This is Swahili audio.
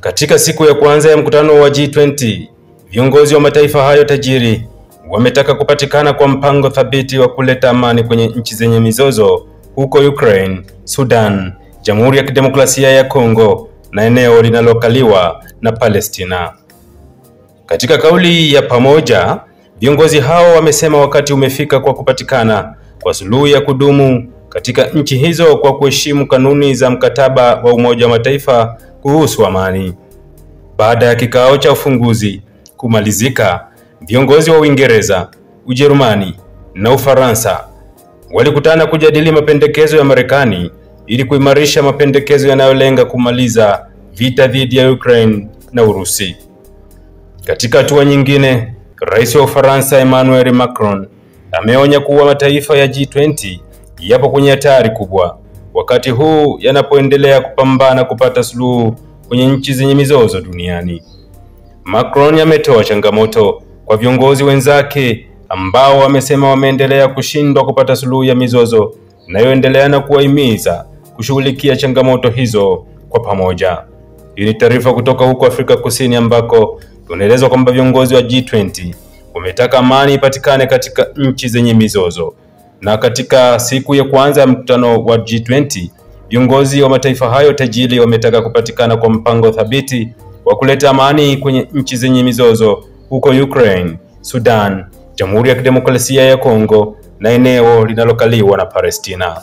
Katika siku ya kwanza ya mkutano wa G20, viongozi wa mataifa hayo tajiri wametaka kupatikana kwa mpango thabiti wa kuleta amani kwenye nchi zenye mizozo huko Ukraine, Sudan, Jamhuri ya Kidemokrasia ya Kongo na eneo linalokaliwa na Palestina. Katika kauli ya pamoja, viongozi hao wamesema wakati umefika kwa kupatikana kwa suluhu ya kudumu katika nchi hizo kwa kuheshimu kanuni za mkataba wa Umoja wa Mataifa kuhusu amani. Baada ya kikao cha ufunguzi kumalizika, viongozi wa Uingereza, Ujerumani na Ufaransa walikutana kujadili mapendekezo ya Marekani ili kuimarisha mapendekezo yanayolenga kumaliza vita dhidi ya Ukraine na Urusi. Katika hatua nyingine, Rais wa Ufaransa Emmanuel Macron ameonya kuwa mataifa ya G20 yapo kwenye hatari kubwa wakati huu yanapoendelea kupambana kupata suluhu kwenye nchi zenye mizozo duniani. Macron ametoa changamoto kwa viongozi wenzake ambao wamesema wameendelea kushindwa kupata suluhu ya mizozo inayoendelea na kuwahimiza kushughulikia changamoto hizo kwa pamoja. Hii ni taarifa kutoka huko Afrika Kusini ambako tunaelezwa kwamba viongozi wa G20 wametaka amani ipatikane katika nchi zenye mizozo. Na katika siku ya kwanza ya mkutano wa G20, viongozi wa mataifa hayo tajiri wametaka kupatikana kwa mpango thabiti wa kuleta amani kwenye nchi zenye mizozo huko Ukraine, Sudan, Jamhuri ya Kidemokrasia ya Kongo na eneo linalokaliwa na Palestina.